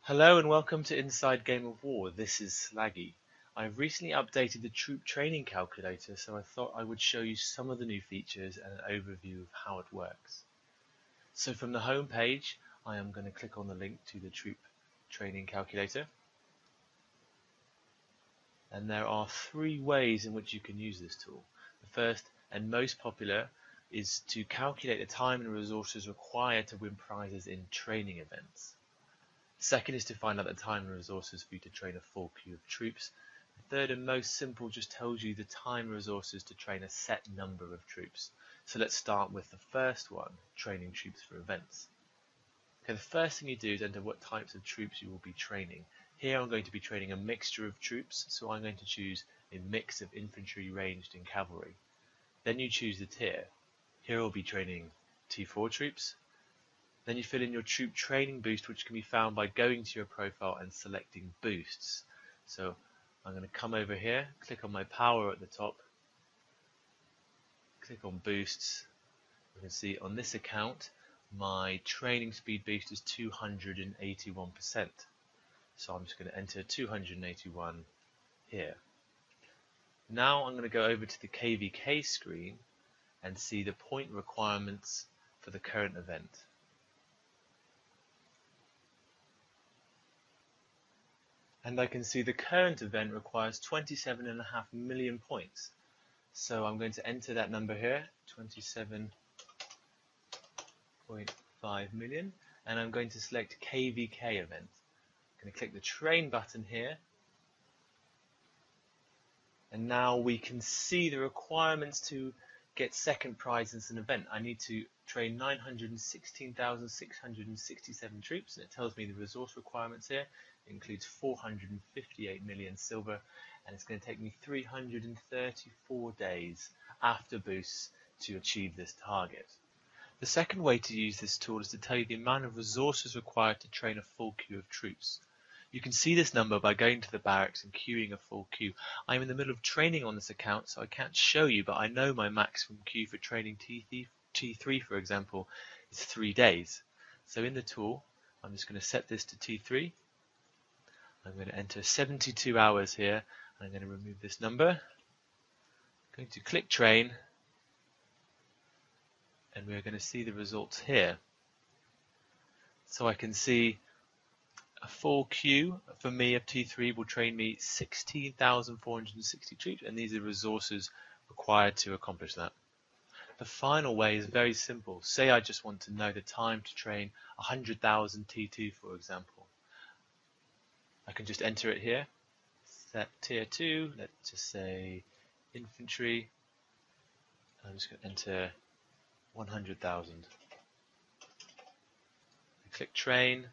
Hello and welcome to Inside Game of War. This is Slaggy. I've recently updated the troop training calculator, so I thought I would show you some of the new features and an overview of how it works. So from the home page, I am going to click on the link to the troop training calculator. And there are three ways in which you can use this tool. The first and most popular is to calculate the time and resources required to win prizes in training events. Second is to find out the time and resources for you to train a full queue of troops. The third and most simple just tells you the time and resources to train a set number of troops. So let's start with the first one, training troops for events. Okay, the first thing you do is enter what types of troops you will be training. Here I'm going to be training a mixture of troops, so I'm going to choose a mix of infantry, ranged and cavalry. Then you choose the tier. Here I'll be training T4 troops. Then you fill in your troop training boost, which can be found by going to your profile and selecting boosts. So I'm going to come over here, click on my power at the top, click on boosts. You can see on this account my training speed boost is 281%. So I'm just going to enter 281 here. Now I'm going to go over to the KVK screen and see the point requirements for the current event. And I can see the current event requires 27.5 million points. So I'm going to enter that number here, 27.5 million, and I'm going to select KVK event. I'm going to click the train button here, and now we can see the requirements to get second prize in an event. I need to train 916,667 troops, and it tells me the resource requirements here. It includes 458 million silver, and it's going to take me 334 days after boosts to achieve this target. The second way to use this tool is to tell you the amount of resources required to train a full queue of troops. You can see this number by going to the barracks and queuing a full queue. I'm in the middle of training on this account, so I can't show you, but I know my maximum queue for training T3, for example, is 3 days. So in the tool, I'm just going to set this to T3. I'm going to enter 72 hours here. I'm going to remove this number. I'm going to click train, and we're going to see the results here. So I can see a full queue for me of T3 will train me 16,460 troops, and these are resources required to accomplish that. The final way is very simple. Say I just want to know the time to train 100,000 T2, for example. I can just enter it here. Set tier 2, let's just say infantry. I'm just going to enter 100,000. Click train.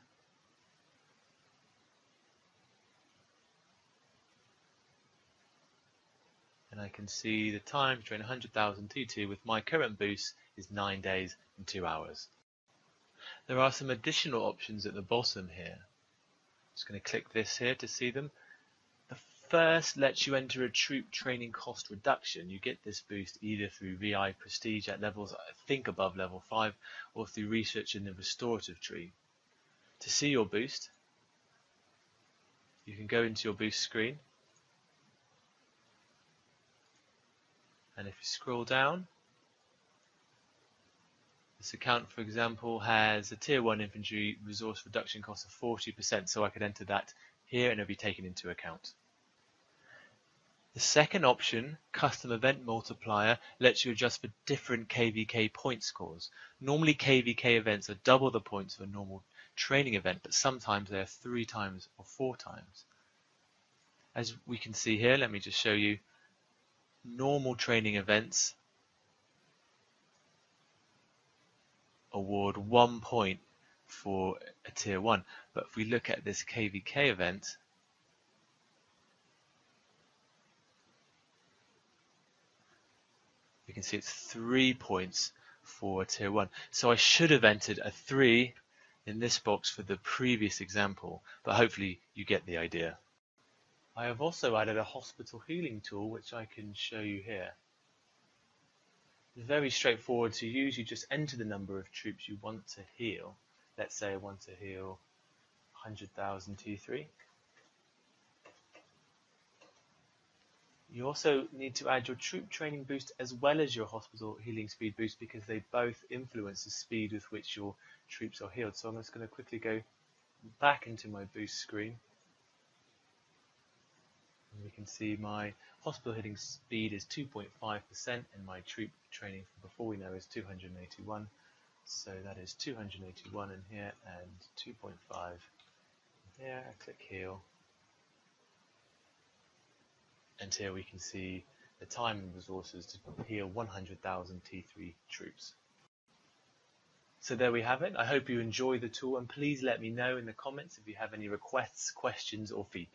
And I can see the time to train 100,000 T2 with my current boost is 9 days and 2 hours. There are some additional options at the bottom here. Just going to click this here to see them. The first lets you enter a troop training cost reduction. You get this boost either through VI prestige at levels, I think, above level 5, or through research in the restorative tree. To see your boost, you can go into your boost screen, and if you scroll down, this account, for example, has a tier 1 infantry resource reduction cost of 40%, so I could enter that here and it'll be taken into account. The second option, Custom Event Multiplier, lets you adjust for different KVK point scores. Normally KVK events are double the points of a normal training event, but sometimes they are 3 times or 4 times. As we can see here, let me just show you, normal training events award 1 point for a tier 1, but if we look at this KVK event, you can see it's 3 points for a tier 1. So I should have entered a 3 in this box for the previous example, but hopefully you get the idea. I have also added a hospital healing tool, which I can show you here. It's very straightforward to use. You just enter the number of troops you want to heal. Let's say I want to heal 100,000 T3. You also need to add your troop training boost as well as your hospital healing speed boost because they both influence the speed with which your troops are healed. So I'm just going to quickly go back into my boost screen. And we can see my hospital healing speed is 2.5% and my troop training from before we know is 281. So that is 281 in here and 2.5 here. I click heal. And here we can see the time and resources to heal 100,000 T3 troops. So there we have it. I hope you enjoy the tool and please let me know in the comments if you have any requests, questions or feedback.